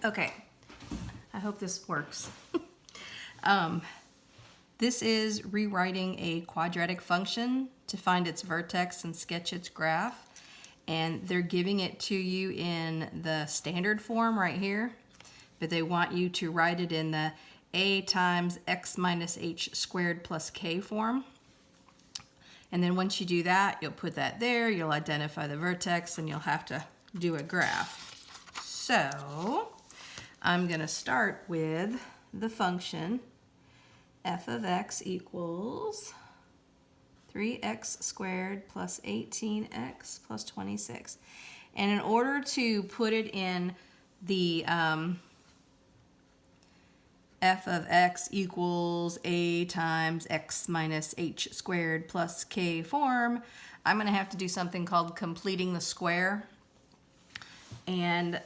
Okay, I hope this works. This is rewriting a quadratic function to find its vertex and sketch its graph. And they're giving it to you in the standard form right here, but they want you to write it in the a times x minus h squared plus k form. And then once you do that, you'll put that there, you'll identify the vertex, and you'll have to do a graph. So I'm going to start with the function f of x equals 3x squared plus 18x plus 26. And in order to put it in the f of x equals a times x minus h squared plus k form, I'm going to have to do something called completing the square. And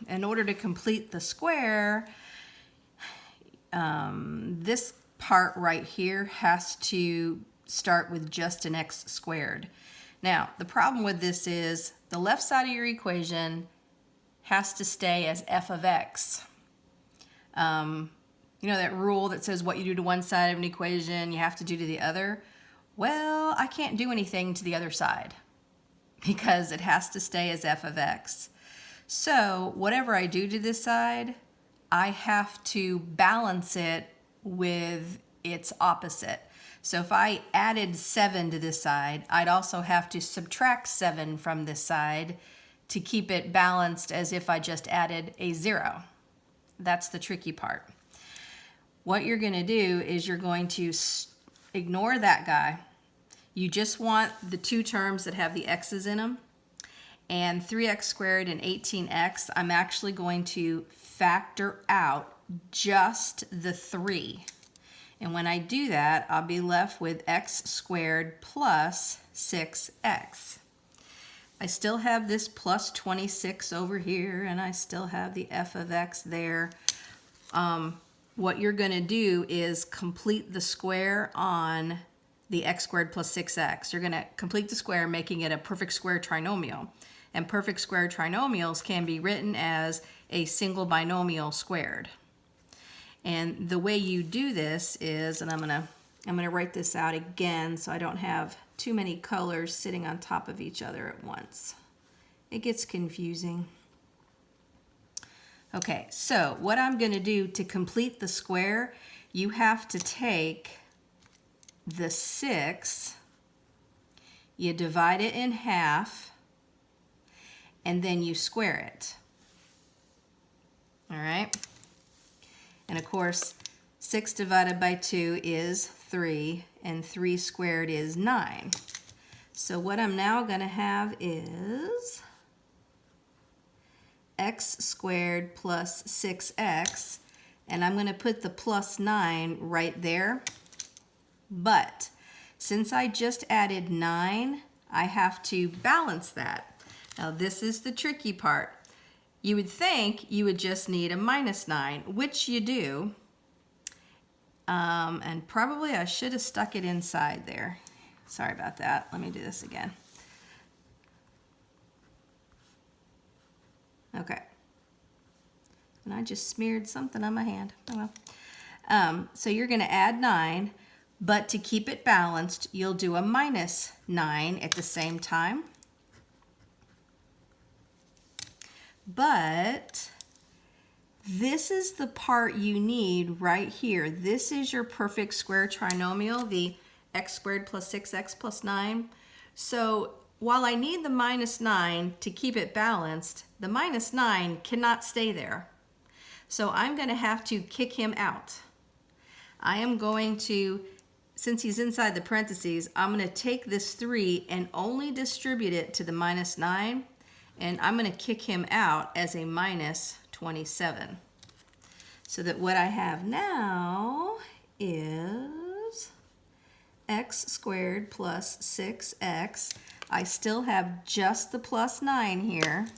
in order to complete the square, this part right here has to start with just an x squared. Now, the problem with this is the left side of your equation has to stay as f of x. You know that rule that says what you do to one side of an equation, you have to do to the other? Well, I can't do anything to the other side because it has to stay as f of x. So whatever I do to this side, I have to balance it with its opposite. So if I added 7 to this side, I'd also have to subtract 7 from this side to keep it balanced as if I just added a 0. That's the tricky part. What you're going to do is you're going to ignore that guy. You just want the two terms that have the x's in them. And 3x squared and 18x, I'm actually going to factor out just the 3. And when I do that, I'll be left with x squared plus 6x. I still have this plus 26 over here, and I still have the f of x there. What you're going to do is complete the square on the x squared plus 6x. You're going to complete the square, making it a perfect square trinomial. And perfect square trinomials can be written as a single binomial squared. And the way you do this is, and I'm gonna write this out again so I don't have too many colors sitting on top of each other at once. It gets confusing. Okay, so what I'm gonna do to complete the square, you have to take the 6, you divide it in half, and then you square it. All right? And of course, 6 divided by 2 is 3, and 3 squared is 9. So what I'm now going to have is x squared plus 6x, and I'm going to put the plus 9 right there. But since I just added 9, I have to balance that. Now this is the tricky part. You would think you would just need a minus 9, which you do. And probably I should have stuck it inside there. Sorry about that. Let me do this again. Okay. And I just smeared something on my hand. Oh well. So you're going to add 9, but to keep it balanced, you'll do a minus 9 at the same time. But this is the part you need right here. This is your perfect square trinomial, the x squared plus 6x plus 9. So while I need the minus 9 to keep it balanced, the minus 9 cannot stay there. So I'm going to have to kick him out. I am going to, since he's inside the parentheses, I'm going to take this 3 and only distribute it to the minus 9. And I'm going to kick him out as a minus 27. So that what I have now is x squared plus 6x. I still have just the plus 9 here.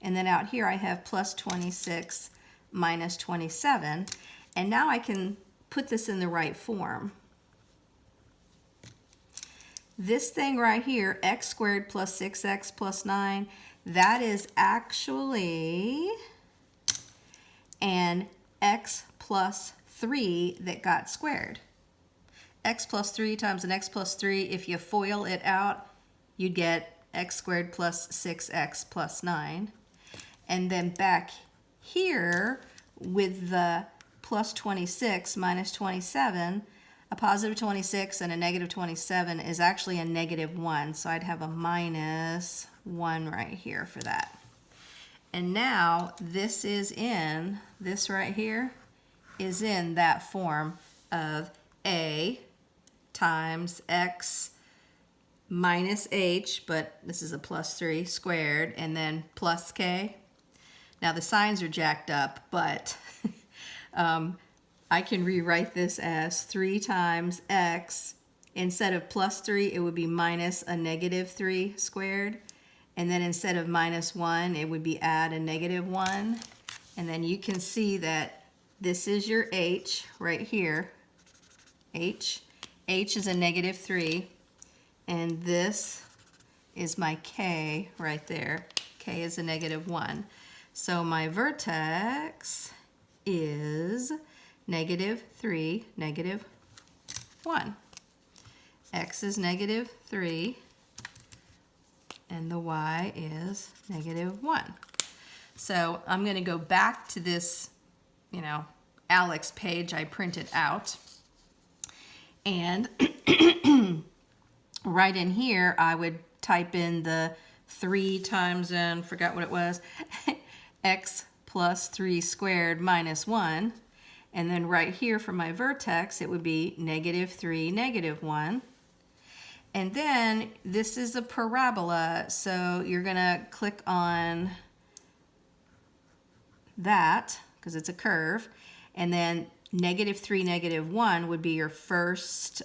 And then out here I have plus 26 minus 27. And now I can put this in the right form. this thing right here, x squared plus 6x plus 9, that is actually an x plus 3 that got squared. X plus 3 times an x plus 3, if you FOIL it out, you'd get x squared plus 6x plus 9. And then back here with the plus 26 minus 27, a positive 26 and a negative 27 is actually a negative 1. So I'd have a minus 1 right here for that. And now this right here is in that form of a times x minus h, but this is a plus 3 squared, and then plus k. Now the signs are jacked up, but I can rewrite this as 3 times x. Instead of plus 3, it would be minus a negative 3 squared. And then instead of minus 1, it would be add a negative 1. And then you can see that this is your h right here. H is a negative 3. And this is my k right there. K is a negative 1. So my vertex is negative 3, negative 1. X is negative 3, and the y is negative 1. So I'm going to go back to this, Alex page I printed out. And right in here, I would type in the 3 times, and forgot what it was, x plus 3 squared minus 1. And then right here for my vertex, it would be negative 3, negative 1. And then this is a parabola, so you're going to click on that, because it's a curve. And then negative 3, negative 1 would be your first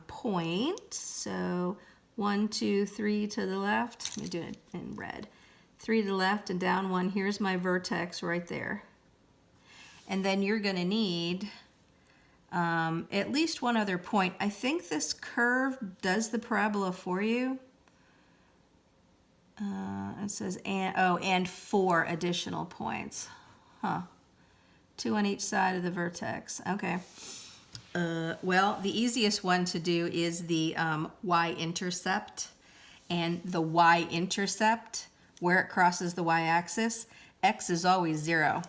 point. So 1, 2, 3 to the left. Let me do it in red. 3 to the left and down 1. Here's my vertex right there. And then you're going to need at least one other point. I think this curve does the parabola for you. It says, and 4 additional points. 2 on each side of the vertex. Okay. Well, the easiest one to do is the y-intercept. And the y-intercept, where it crosses the y-axis, x is always 0.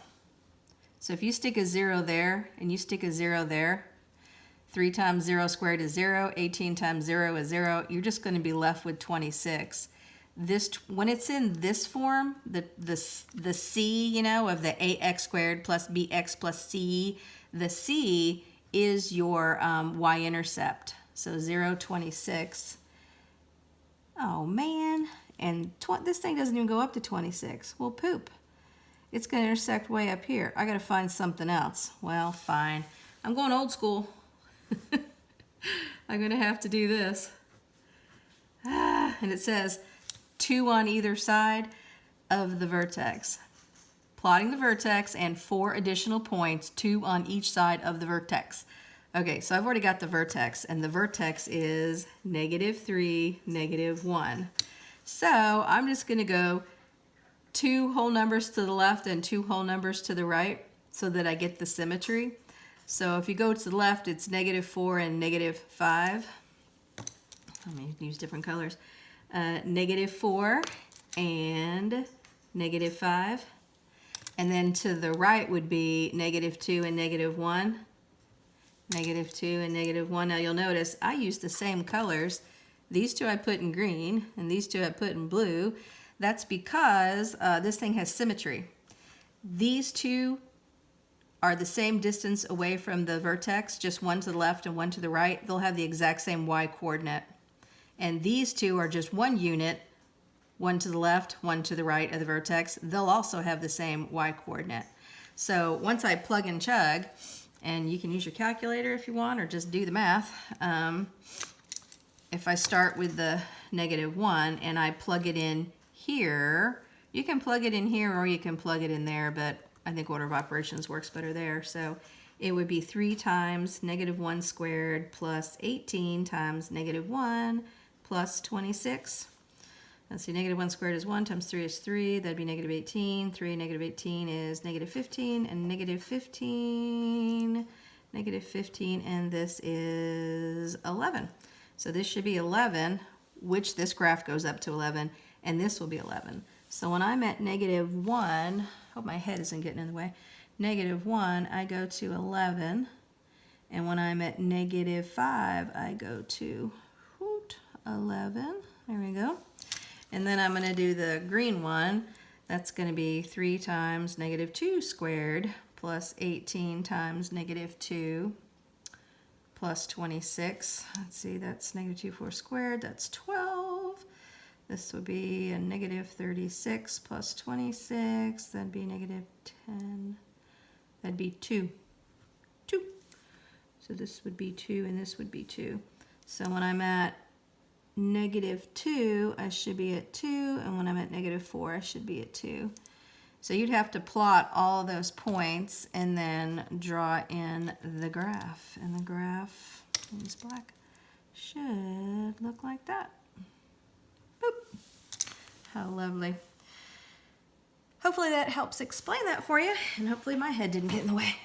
So if you stick a 0 there and you stick a 0 there, 3 times 0 squared is 0, 18 times 0 is 0, you're just going to be left with 26. When it's in this form, the c, of the ax squared plus bx plus c, the c is your y-intercept. So 0, 26. Oh man, and this thing doesn't even go up to 26. Well, poop. It's going to intersect way up here. I got to find something else. Well, fine. I'm going old school. I'm going to have to do this. And it says 2 on either side of the vertex. Plotting the vertex and 4 additional points, 2 on each side of the vertex. Okay, so I've already got the vertex, and the vertex is negative 3, negative 1. So I'm just going to go 2 whole numbers to the left and 2 whole numbers to the right so that I get the symmetry. So if you go to the left, it's negative 4 and negative 5. Let me use different colors. Negative 4 and negative 5. And then to the right would be negative 2 and negative 1. Negative 2 and negative 1. Now you'll notice I used the same colors. These 2 I put in green and these 2 I put in blue. That's because this thing has symmetry. These 2 are the same distance away from the vertex, just one to the left and one to the right. They'll have the exact same y coordinate. And these 2 are just one unit, one to the left, one to the right of the vertex. They'll also have the same y coordinate. So once I plug and chug, and you can use your calculator if you want, or just do the math. If I start with the negative 1 and I plug it in here, you can plug it in here or you can plug it in there, but I think order of operations works better there. So it would be 3 times negative 1 squared plus 18 times negative 1 plus 26. Let's see, negative 1 squared is 1 times 3 is 3. That'd be negative 18. 3 negative 18 is negative 15. And negative 15, and this is 11. So this should be 11, which this graph goes up to 11, and this will be 11. So when I'm at negative 1, hope my head isn't getting in the way, negative 1, I go to 11. And when I'm at negative 5, I go to 11. There we go. And then I'm going to do the green one. That's going to be 3 times negative 2 squared plus 18 times negative 2 plus 26. Let's see, that's negative 2 4 squared. That's 12. This would be a negative 36 plus 26. That'd be negative 10. That'd be 2. 2. So this would be 2 and this would be 2. So when I'm at negative 2, I should be at 2, and when I'm at negative 4, I should be at 2. So you'd have to plot all of those points and then draw in the graph. And the graph, use black, should look like that. Boop. How lovely. Hopefully that helps explain that for you, and hopefully my head didn't get in the way.